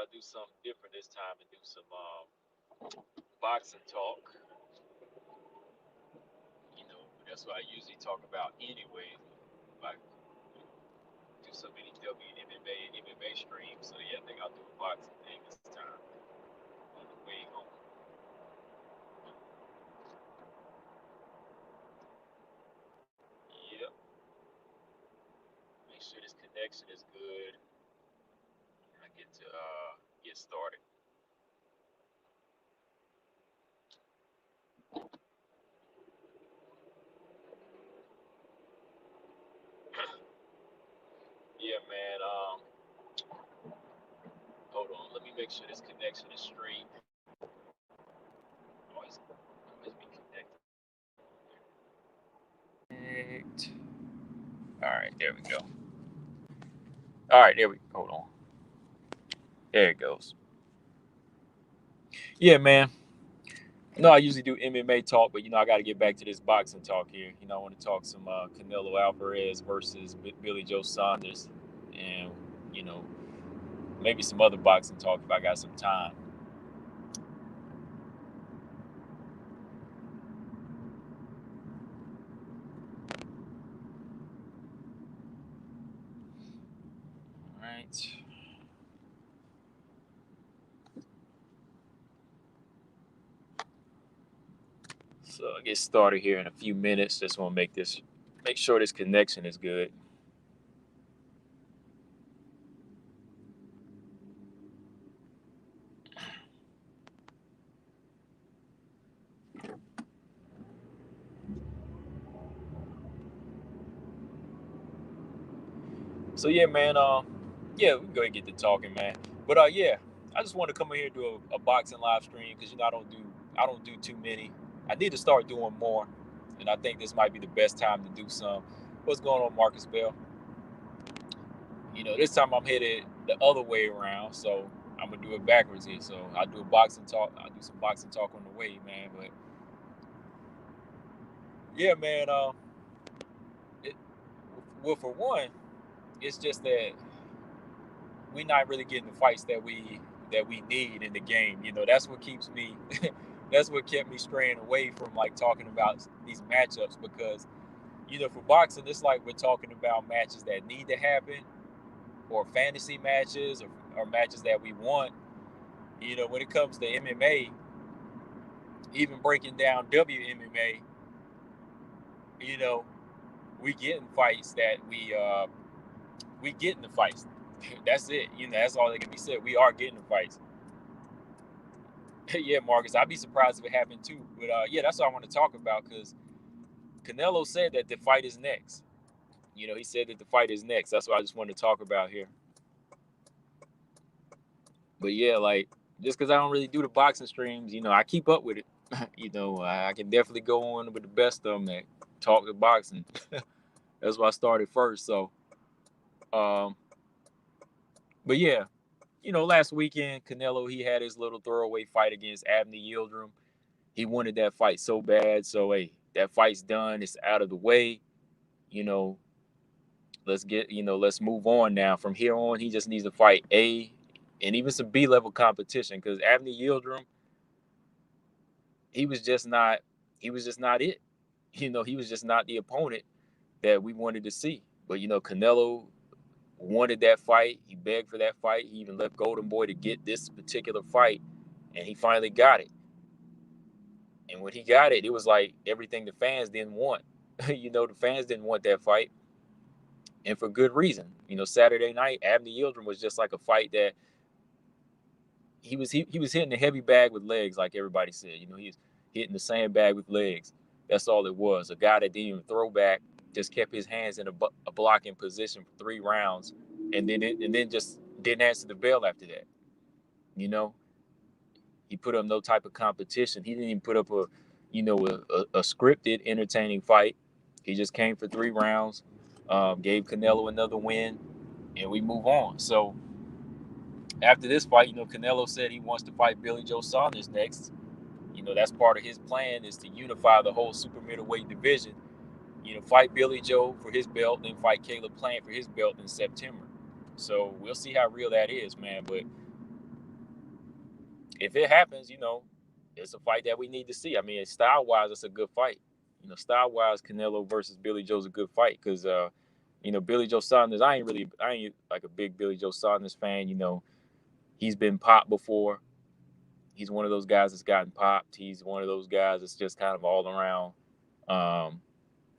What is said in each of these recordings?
I do something different this time and do some boxing talk. That's what I usually talk about anyway. Like do so many WMMA and MMA streams. So yeah, I think I'll do a boxing thing this time on the way home. Yep. Make sure this connection is good. And I get to get started. Yeah, man. Hold on. Let me make sure this connection is straight. Always be connected. Connect. All right, there we go. All right, there we. Hold on. There it goes. Yeah, man. No, I usually do MMA talk, but I got to get back to this boxing talk here. I want to talk some Canelo Alvarez versus Billy Joe Saunders, and you know, maybe some other boxing talk if I got some time. All right. So I'll get started here in a few minutes. Just want to make sure this connection is good. So yeah, man. Yeah, we can go ahead and get to talking, man. But yeah, I just want to come in here and do a boxing live stream because I don't do too many. I need to start doing more, and I think this might be the best time to do some. What's going on, Marcus Bell? This time I'm headed the other way around, so I'm gonna do it backwards here. So I do a boxing talk. I do some boxing talk on the way, man. But yeah, man. It, well, for one, it's just that we're not really getting the fights that we need in the game. That's what keeps me. That's what kept me straying away from like talking about these matchups because for boxing, it's like we're talking about matches that need to happen or fantasy matches or matches that we want. When it comes to MMA, even breaking down WMMA, you know, we get in fights that we get in the fights. That's it. That's all that can be said. We are getting in fights. Yeah, Marcus, I'd be surprised if it happened too. But yeah, that's what I want to talk about because Canelo said that the fight is next. He said that the fight is next. That's what I just wanted to talk about here. But yeah, like just because I don't really do the boxing streams, I keep up with it. I can definitely go on with the best of them that talk the boxing. That's why I started first. So, um, but yeah, last weekend Canelo he had his little throwaway fight against Abney Yildirim. He wanted that fight so bad. So hey, that fight's done. It's out of the way. You know, let's move on now. From here on, he just needs to fight A and even some B level competition because Abney Yildirim, he was just not he was just not it. He was just not the opponent that we wanted to see. But Canelo wanted that fight. He begged for that fight. He even left Golden Boy to get this particular fight, and he finally got it. And when he got it, it was like everything the fans didn't want. The fans didn't want that fight, and for good reason. Saturday night, Abney Yildirim was just like a fight that he was hitting the heavy bag with legs, like everybody said. He was hitting the same bag with legs. That's all it was. A guy that didn't even throw back, just kept his hands in a blocking position for 3 rounds, and then just didn't answer the bell after that. You know, he put up no type of competition. He didn't even put up a scripted, entertaining fight. He just came for 3 rounds, gave Canelo another win, and we move on. So after this fight, Canelo said he wants to fight Billy Joe Saunders next. That's part of his plan is to unify the whole super middleweight division. Fight Billy Joe for his belt, then fight Caleb Plant for his belt in September. So we'll see how real that is, man. But if it happens, it's a fight that we need to see. I mean, style-wise, it's a good fight. Style-wise, Canelo versus Billy Joe's a good fight because, Billy Joe Saunders, I ain't like a big Billy Joe Saunders fan. He's been popped before. He's one of those guys that's gotten popped. He's one of those guys that's just kind of all around.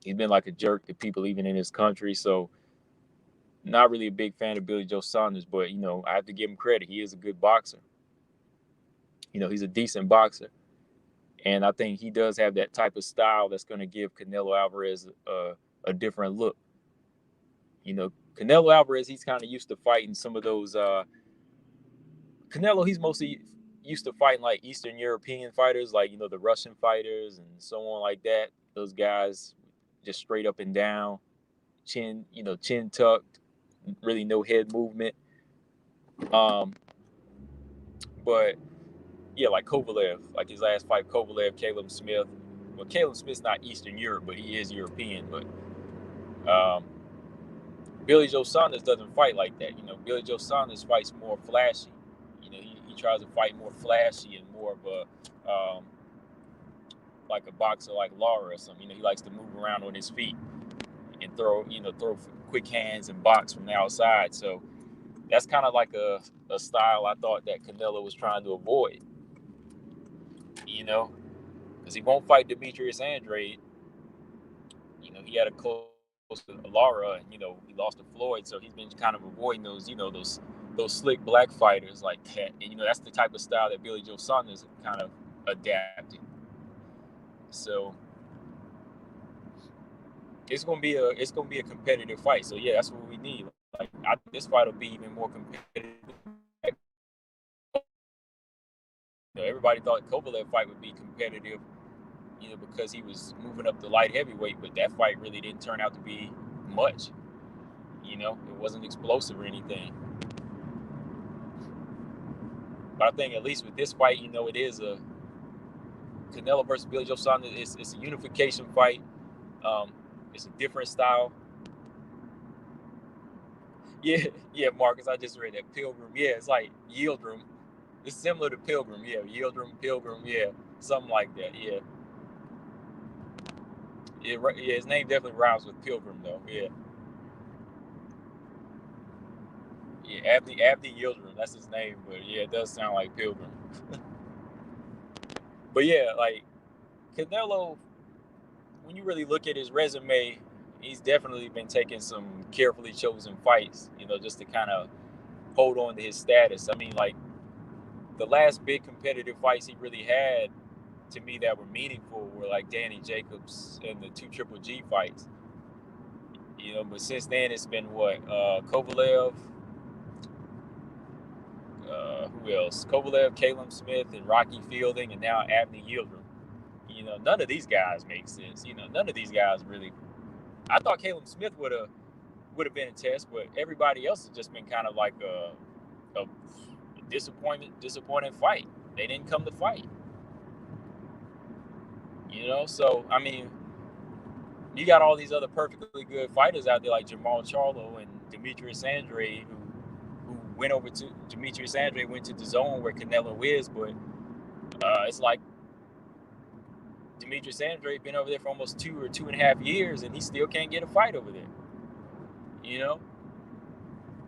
He's been like a jerk to people even in his country. So not really a big fan of Billy Joe Saunders, but I have to give him credit. He is a good boxer. He's a decent boxer. And I think he does have that type of style that's going to give Canelo Alvarez a different look. Canelo Alvarez, he's kind of used to fighting some of those. Canelo, he's mostly used to fighting like Eastern European fighters, like the Russian fighters and so on like that. Those guys just straight up and down, chin tucked, really no head movement. But yeah, like Kovalev, like his last fight, Caleb Smith. Well, Caleb Smith's not Eastern Europe, but he is European. But Billy Joe Saunders doesn't fight like that. Billy Joe Saunders fights more flashy. He tries to fight more flashy and more of a like a boxer like Lara or something. He likes to move around on his feet and throw quick hands and box from the outside. So that's kind of like a style I thought that Canelo was trying to avoid. Because he won't fight Demetrius Andrade. He had a close to Lara, and he lost to Floyd, so he's been kind of avoiding those those slick black fighters like that. And that's the type of style that Billy Joe Saunders kind of adapted. So it's gonna be a competitive fight. So yeah, that's what we need. Like I think this fight will be even more competitive. Everybody thought Kovalev fight would be competitive, because he was moving up the light heavyweight, but that fight really didn't turn out to be much. It wasn't explosive or anything. But I think at least with this fight, it is a Canelo versus Billy Joe Saunders. It's a unification fight. It's a different style. Yeah, Marcus, I just read that Pilgrim. Yeah, it's like Yildirim. It's similar to Pilgrim. Yeah, Yildirim, Pilgrim. Yeah, something like that. Yeah. Yeah, his name definitely rhymes with Pilgrim, though. Yeah. Yeah, Abdi Yildirim, that's his name, but yeah, it does sound like Pilgrim. But yeah, like Canelo, when you really look at his resume, he's definitely been taking some carefully chosen fights, just to kind of hold on to his status. I mean, like the last big competitive fights he really had to me that were meaningful were like Danny Jacobs and the 2 Triple G fights. But since then it's been what Kovalev. Who else? Kovalev, Caleb Smith, and Rocky Fielding, and now Abney Yildirim. None of these guys make sense. None of these guys really. I thought Caleb Smith would have been a test, but everybody else has just been kind of like a disappointing fight. They didn't come to fight. So I mean, you got all these other perfectly good fighters out there like Jamal Charlo and Demetrius Andrade, who went over to Demetrius Andrade went to the zone where Canelo is, but it's like Demetrius Andrade been over there for almost 2 or 2.5 years, and he still can't get a fight over there.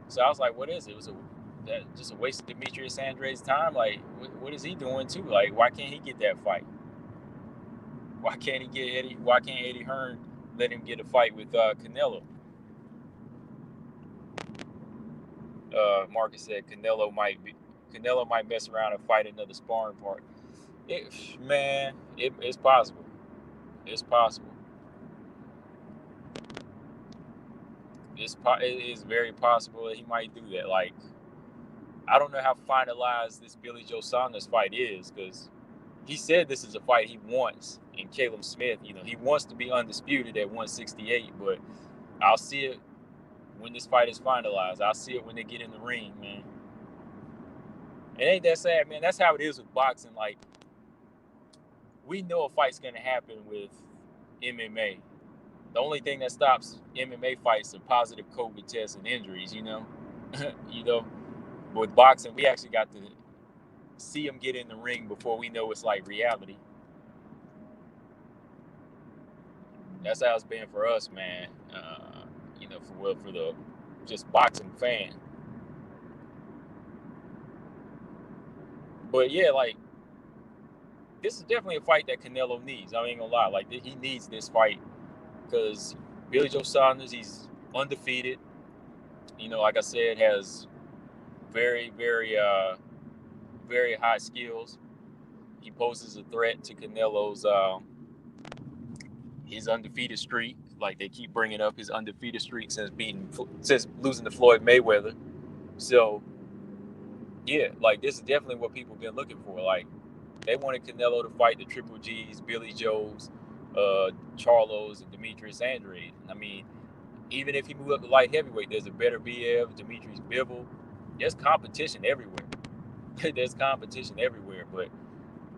So I was like, what is it? Just a waste of Demetrius Andrade's time? Like, what is he doing too? Like, why can't he get that fight? Why can't Eddie Hearn let him get a fight with Canelo? Marcus said Canelo might mess around and fight another sparring partner. It's possible. It's possible. It is very possible that he might do that. Like, I don't know how finalized this Billy Joe Saunders fight is, because he said this is a fight he wants. And Caleb Smith, he wants to be undisputed at 168, but I'll see it when this fight is finalized. I'll see it when they get in the ring, man. It ain't that sad, man. That's how it is with boxing. Like, we know a fight's going to happen with MMA. The only thing that stops MMA fights are positive COVID tests and injuries, But with boxing, we actually got see him get in the ring before we know it's like reality. That's how it's been for us, man. For the just boxing fan. But yeah, like, this is definitely a fight that Canelo needs. I ain't gonna lie, like, he needs this fight because Billy Joe Saunders, he's undefeated. Like I said, has very, very, very high skills. He poses a threat to Canelo's his undefeated streak. Like, they keep bringing up his undefeated streak since losing to Floyd Mayweather. So yeah, like, this is definitely what people have been looking for. Like, they wanted Canelo to fight the Triple G's, Billy Joe's, Charlos, and Demetrius Andrade. I mean, even if he moved up to light heavyweight, there's a better BF, Demetrius Bivol. There's competition everywhere. There's competition everywhere. But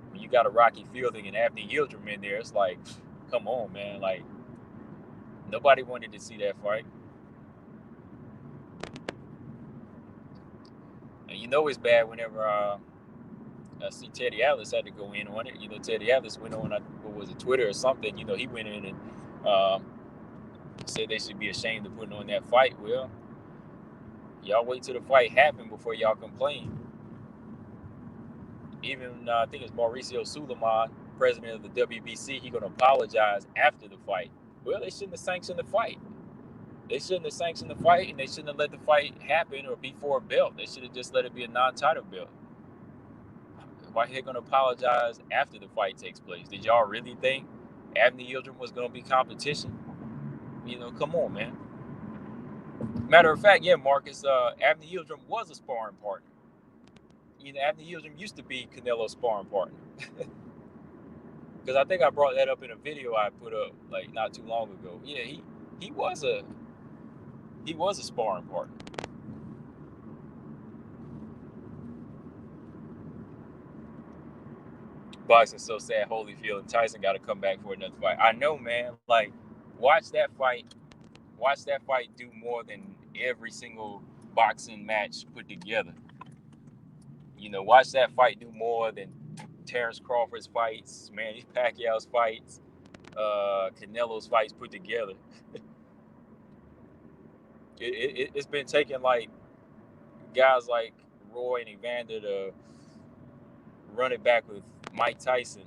when you got a Rocky Fielding and Anthony Yildirim in there, it's like, come on, man. Like, nobody wanted to see that fight. And it's bad whenever I see Teddy Atlas had to go in on it. Teddy Atlas went on, what was it, Twitter or something. He went in and said they should be ashamed of putting on that fight. Well, y'all wait till the fight happened before y'all complain. Even I think it's Mauricio Suleiman, president of the WBC, he's going to apologize after the fight. Well, they shouldn't have sanctioned the fight. They shouldn't have sanctioned the fight, and they shouldn't have let the fight happen or be for a belt. They should have just let it be a non-title belt. Why are they going to apologize after the fight takes place? Did y'all really think Anthony Yildirim was going to be competition? Come on, man. Matter of fact, yeah, Marcus, Anthony Yildirim was a sparring partner. Anthony Yildirim used to be Canelo's sparring partner. Because I think I brought that up in a video I put up like not too long ago. Yeah, he was a sparring partner. Boxing's so sad. Holyfield and Tyson got to come back for another fight. I know, man. Like, watch that fight do more than every single boxing match put together. Watch that fight do more than Terrence Crawford's fights, Manny Pacquiao's fights, Canelo's fights put together. It's been taking like guys like Roy and Evander to run it back with Mike Tyson.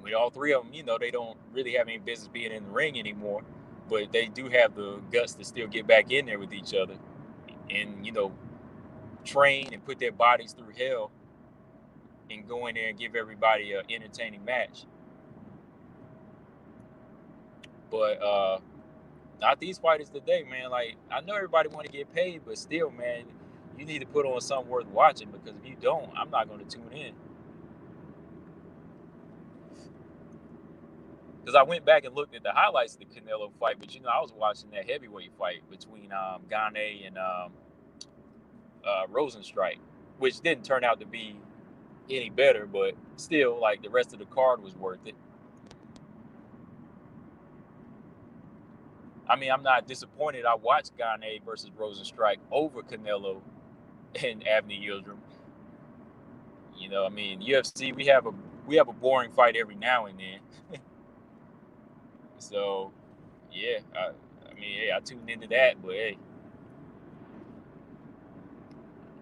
With all three of them, they don't really have any business being in the ring anymore, but they do have the guts to still get back in there with each other and, train and put their bodies through hell and go in there and give everybody an entertaining match. But not these fighters today, man. Like, I know everybody want to get paid, but still, man, you need to put on something worth watching, because if you don't, I'm not going to tune in. Because I went back and looked at the highlights of the Canelo fight, but I was watching that heavyweight fight between Gane and Rosenstrike, which didn't turn out to be any better, but still, like, the rest of the card was worth it. I mean, I'm not disappointed. I watched Gane versus Rosenstrike over Canelo and Anthony Yildirim. I mean, UFC, we have a boring fight every now and then. So, yeah, I tuned into that, but hey,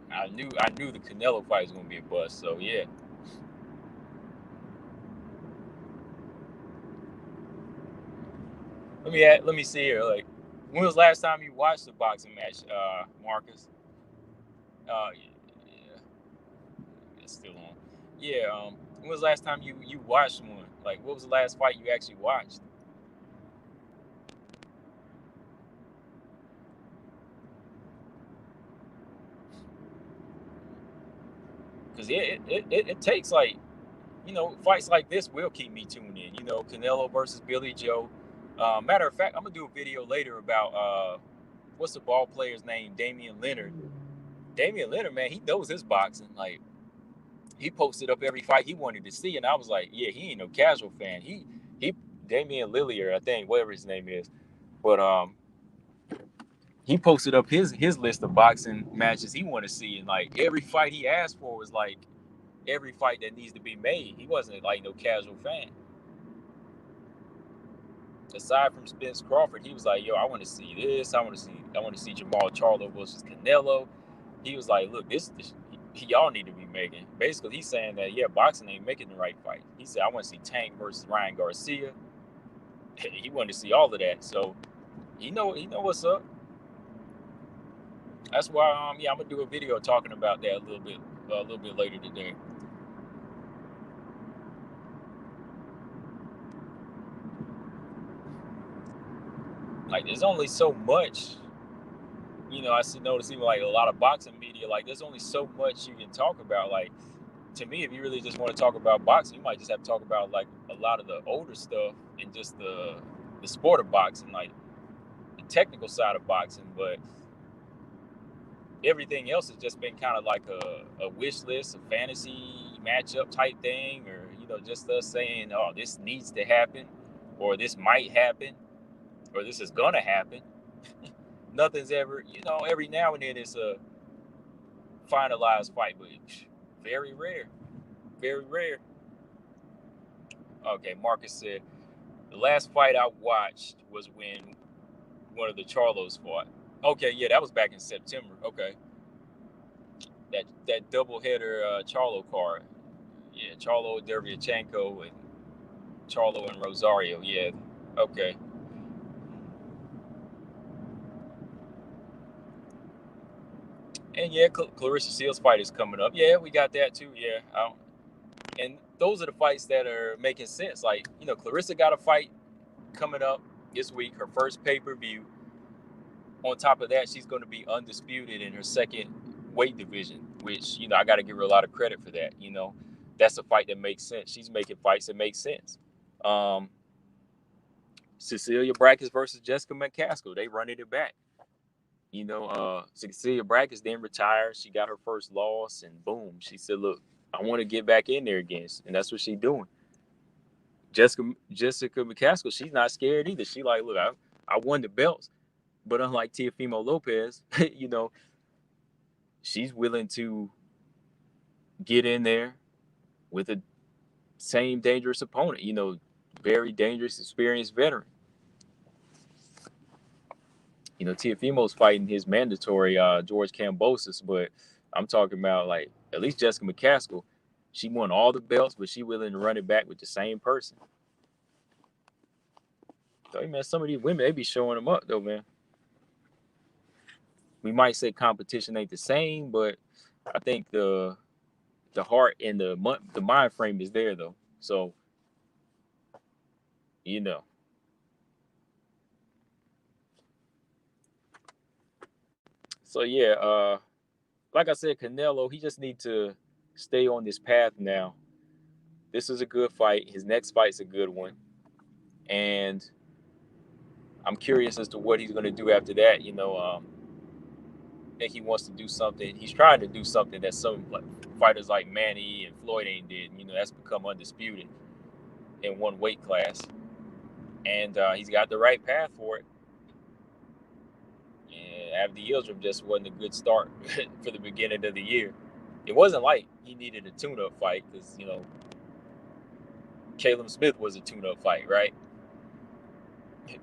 I knew the Canelo fight was gonna be a bust. So yeah. Let me see here. Like, when was the last time you watched a boxing match, Marcus? Yeah, it's still on. Yeah. When was the last time you watched one? Like, what was the last fight you actually watched? Because it takes, like, fights like this will keep me tuned in. Canelo versus Billy Joe. Matter of fact, I'm gonna do a video later about what's the ball player's name, Damian Leonard. Damian Leonard, man, he knows his boxing. Like, he posted up every fight he wanted to see, and I was like, yeah, he ain't no casual fan. He Damian Lillard, I think, whatever his name is. But he posted up his list of boxing matches he wanted to see, and like every fight he asked for was like every fight that needs to be made. He wasn't like no casual fan. Aside from Spence Crawford, he was like, "Yo, I want to see this. I want to see Jamal Charlo versus Canelo." He was like, "Look, this y'all need to be making." Basically, he's saying that yeah, boxing ain't making the right fight. He said, "I want to see Tank versus Ryan Garcia." He wanted to see all of that, so he know what's up. That's why yeah, I'm gonna do a video talking about that a little bit later today. Like, there's only so much, I notice even like a lot of boxing media, like there's only so much you can talk about. Like, to me, if you really just want to talk about boxing, you might just have to talk about like a lot of the older stuff and just the sport of boxing, like the technical side of boxing. But everything else has just been kind of like a wish list, a fantasy matchup type thing, or just us saying, oh, this needs to happen, or this might happen, or this is gonna happen. Nothing's ever, every now and then it's a finalized fight, but very rare, very rare. Okay, Marcus said the last fight I watched was when one of the Charlos fought. Okay, yeah, that was back in September. Okay, that doubleheader Charlo card. Yeah, Charlo Derevyanchenko and Charlo and Rosario. Yeah, okay. And yeah, Clarissa Shields fight is coming up. Yeah, we got that too. Yeah, and those are the fights that are making sense. Like, Clarissa got a fight coming up this week, her first pay-per-view. On top of that, she's going to be undisputed in her second weight division, which, I got to give her a lot of credit for that. That's a fight that makes sense. She's making fights that make sense. Cecilia Brackett versus Jessica McCaskill, they running it back. Cecilia Brackett then retired. She got her first loss, and boom, she said, "Look, I want to get back in there again," and that's what she's doing. Jessica McCaskill, she's not scared either. She like, look, I won the belts, but unlike Teofimo Lopez, she's willing to get in there with a same dangerous opponent. Very dangerous, experienced veteran. Teofimo's fighting his mandatory George Kambosos, but I'm talking about like at least Jessica McCaskill. She won all the belts, but she willing to run it back with the same person. So, man, some of these women, they be showing them up though, man. We might say competition ain't the same, but I think the heart and the mind frame is there though. So, you know. So yeah, like I said, Canelo, he just need to stay on this path now. This is a good fight. His next fight's a good one. And I'm curious as to what he's going to do after that. I think he wants to do something. He's trying to do something that some fighters like Manny and Floyd ain't did. That's become undisputed in one weight class. And he's got the right path for it. And Avdi Yildirim just wasn't a good start for the beginning of the year. It wasn't like he needed a tune-up fight because, Caleb Smith was a tune-up fight, right?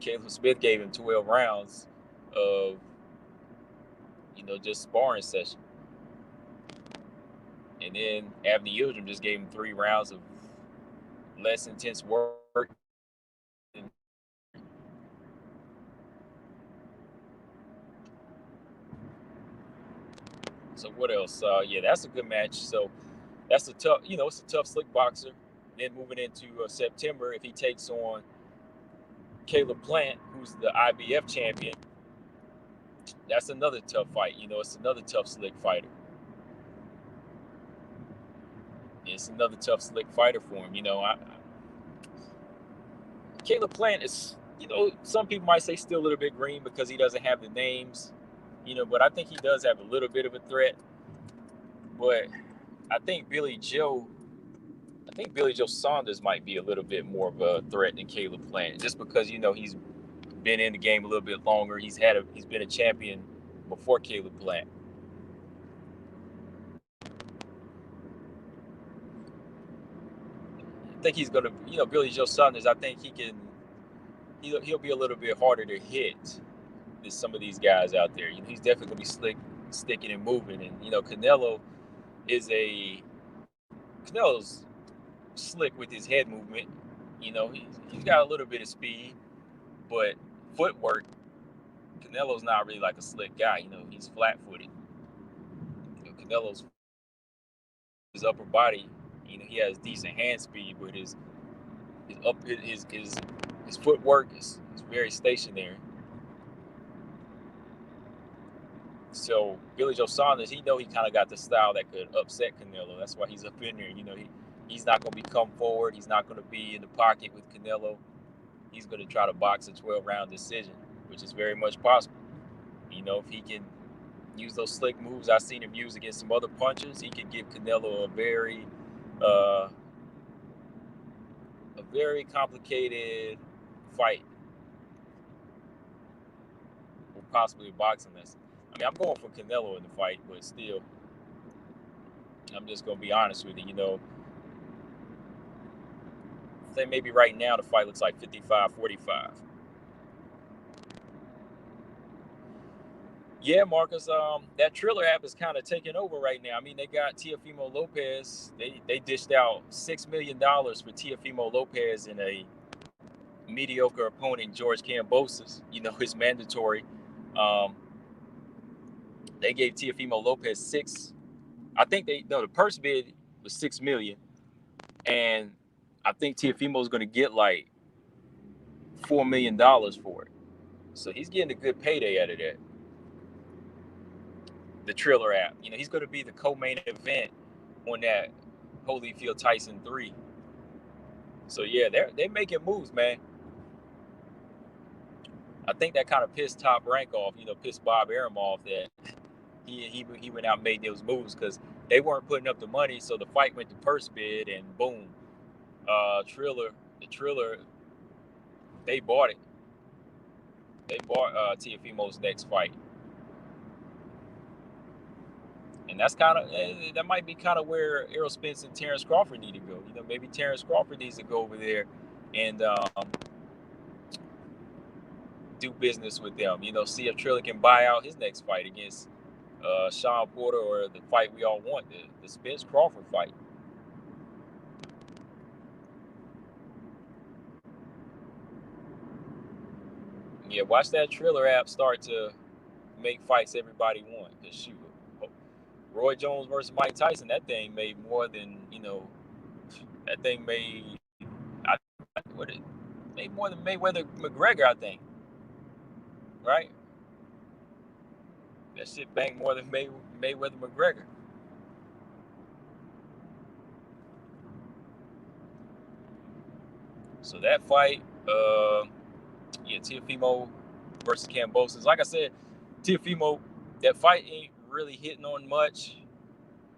Caleb Smith gave him 12 rounds of, just sparring session. And then Avdi Yildirim just gave him 3 rounds of less intense work. So what else? Yeah, that's a good match. So that's a tough, it's a tough, slick boxer. Then moving into September, if he takes on Caleb Plant, who's the IBF champion, that's another tough fight. It's another tough, slick fighter. It's another tough, slick fighter for him. Caleb Plant is, some people might say still a little bit green because he doesn't have the names, but I think he does have a little bit of a threat. But I think Billy Joe Saunders might be a little bit more of a threat than Caleb Plant, just because he's been in the game a little bit longer. He's been a champion before Caleb Plant. I think he's gonna, Billy Joe Saunders. I think he'll be a little bit harder to hit than some of these guys out there. He's definitely gonna be slick, sticking and moving. And Canelo's slick with his head movement. He's got a little bit of speed, but footwork, Canelo's not really like a slick guy. He's flat-footed. Canelo's his upper body, he has decent hand speed, but his footwork is very stationary. So Billy Joe Saunders, he kind of got the style that could upset Canelo. That's why he's up in there. He's not going to come forward. He's not going to be in the pocket with Canelo. He's going to try to box a 12-round decision, which is very much possible. If he can use those slick moves I've seen him use against some other punchers, he can give Canelo a very complicated fight, or possibly a boxing lesson. I'm going for Canelo in the fight, but still, I'm just going to be honest with you. I think maybe right now the fight looks like 55-45. Yeah, Marcus, that Triller app is kind of taking over right now. They got Teofimo Lopez. They dished out $6 million for Teofimo Lopez in a mediocre opponent, George Kambosos. It's mandatory. They gave Teofimo Lopez the purse bid was $6 million, and I think Teofimo's going to get like $4 million for it. So he's getting a good payday out of that. The Triller app, he's going to be the co-main event on that Holyfield Tyson 3. So yeah, they're making moves, man. I think that kind of pissed Top Rank off, pissed Bob Arum off, that he went out and made those moves, because they weren't putting up the money. So the fight went to purse bid, and boom, the Triller, they bought it. They bought Teofimo's next fight. And that might be kind of where Errol Spence and Terrence Crawford need to go. Maybe Terrence Crawford needs to go over there and do business with them. See if Triller can buy out his next fight against Sean Porter, or the fight we all want, the Spence Crawford fight. Yeah, watch that Triller app start to make fights everybody want. Because shoot, Roy Jones versus Mike Tyson, that thing made more than, that thing made more than Mayweather McGregor, I think. Right? That shit banged more than Mayweather McGregor. So that fight, Teofimo versus Kambosos. Like I said, Teofimo, that fight ain't really hitting on much,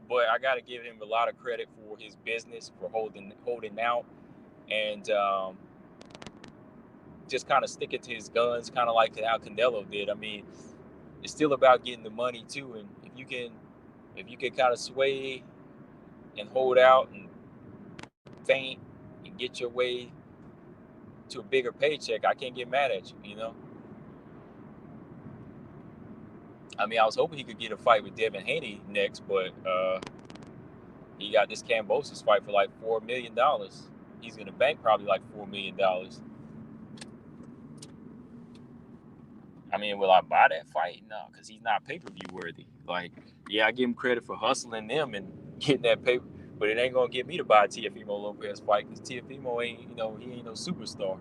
but I got to give him a lot of credit for his business, for holding out, and just kind of sticking to his guns, kind of like how Canelo did. It's still about getting the money too, and if you can kind of sway and hold out and feint and get your way to a bigger paycheck, I can't get mad at you. I was hoping he could get a fight with Devin Haney next, but he got this Kambosos fight for like $4 million. He's going to bank probably like $4 million. Will I buy that fight? No, because he's not pay-per-view worthy. I give him credit for hustling them and getting that paper, but it ain't going to get me to buy a Teofimo Lopez fight, because Teofimo ain't, he ain't no superstar.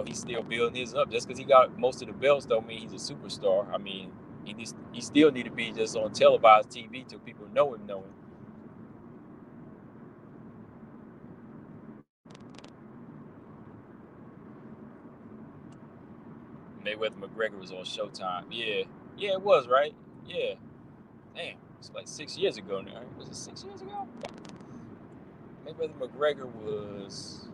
He's still building his up. Just because he got most of the belts don't mean he's a superstar. He still need to be just on televised TV till people know him. Mayweather McGregor was on Showtime. Yeah, it was, right? Yeah. Damn, it's like 6 years ago now. Was it 6 years ago? Mayweather McGregor was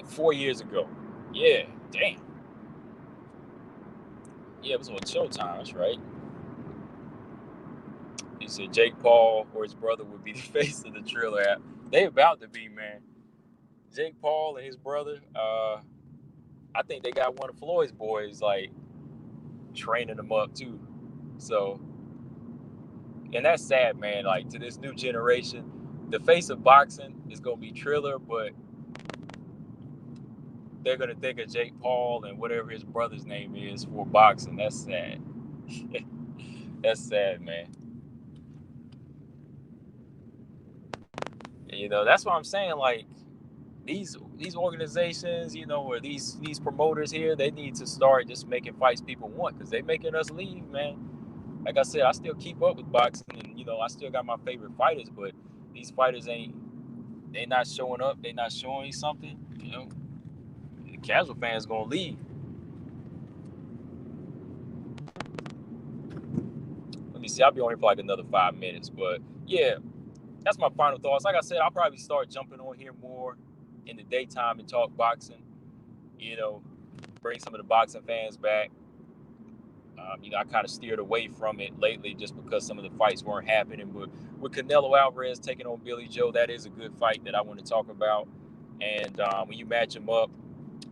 like 4 years ago. Yeah, damn. Yeah, it was on Showtime, that's right. He said Jake Paul or his brother would be the face of the Triller app. They about to be, man. Jake Paul and his brother, I think they got one of Floyd's boys like training them up too. So, and that's sad, man. Like to this new generation, the face of boxing is gonna be Triller, but they're gonna think of Jake Paul and whatever his brother's name is for boxing. That's sad. That's sad, man. You know, that's what I'm saying. Like these organizations, you know, or these promoters here, they need to start just making fights people want, because they making us leave, man. Like I said, I still keep up with boxing, and you know, I still got my favorite fighters, but these fighters they not showing up. They not showing something. You know, the casual fans gonna leave. Let me see. I'll be on here for like another 5 minutes, but yeah, that's my final thoughts. Like I said, I'll probably start jumping on here more in the daytime and talk boxing. You know, bring some of the boxing fans back. You know, I kind of steered away from it lately just because some of the fights weren't happening. But with Canelo Alvarez taking on Billy Joe, that is a good fight that I want to talk about. And when you match them up,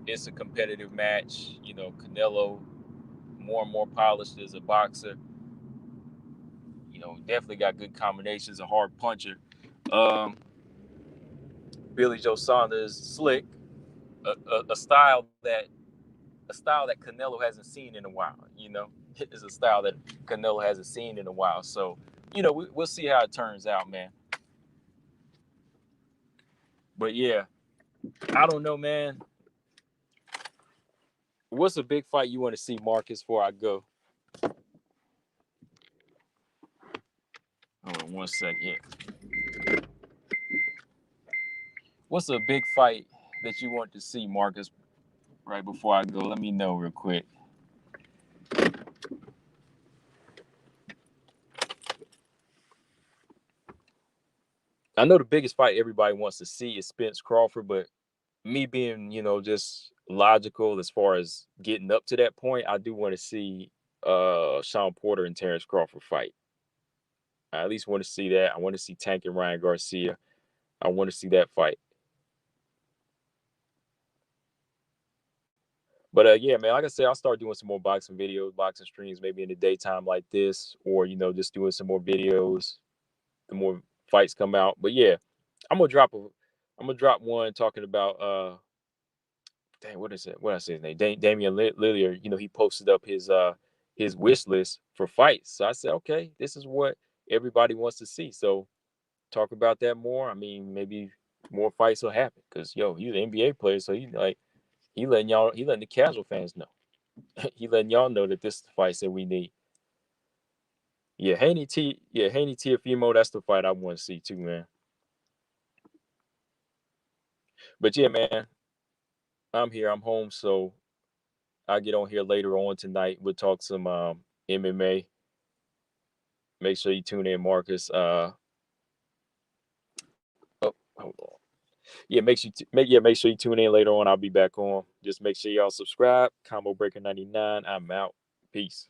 it's a competitive match. You know, Canelo more and more polished as a boxer. You know, definitely got good combinations, a hard puncher. Billy Joe Saunders, slick, a style that Canelo hasn't seen in a while. You know, it's a style that Canelo hasn't seen in a while. So, you know, we'll see how it turns out, man. But yeah, I don't know, man. What's a big fight you want to see, Marcus, before I go? Hold on 1 second. What's a big fight that you want to see, Marcus, right before I go? Let me know real quick. I know the biggest fight everybody wants to see is Spence Crawford, but me being, you know, just logical as far as getting up to that point, I do want to see Sean Porter and Terrence Crawford fight. I at least want to see that. I want to see Tank and Ryan Garcia. I want to see that fight. But yeah, man, like I said, I'll start doing some more boxing videos, boxing streams, maybe in the daytime like this, or you know, just doing some more videos. The more fights come out. But yeah, I'm gonna drop one talking about dang, what is it? What I say his name? Damian Lillard. You know, he posted up his wish list for fights. So I said, okay, this is what everybody wants to see. So talk about that more. I mean, maybe more fights will happen because he's an NBA player, so he letting the casual fans know. He letting y'all know that this is the fights that we need. Yeah, Haney Tiafimo, that's the fight I want to see too, man. But yeah, man, I'm here. I'm home, so I'll get on here later on tonight. We'll talk some MMA. Make sure you tune in, Marcus. Oh, hold on. Yeah, make sure you tune in later on. I'll be back on. Just make sure y'all subscribe. Combo Breaker 99. I'm out. Peace.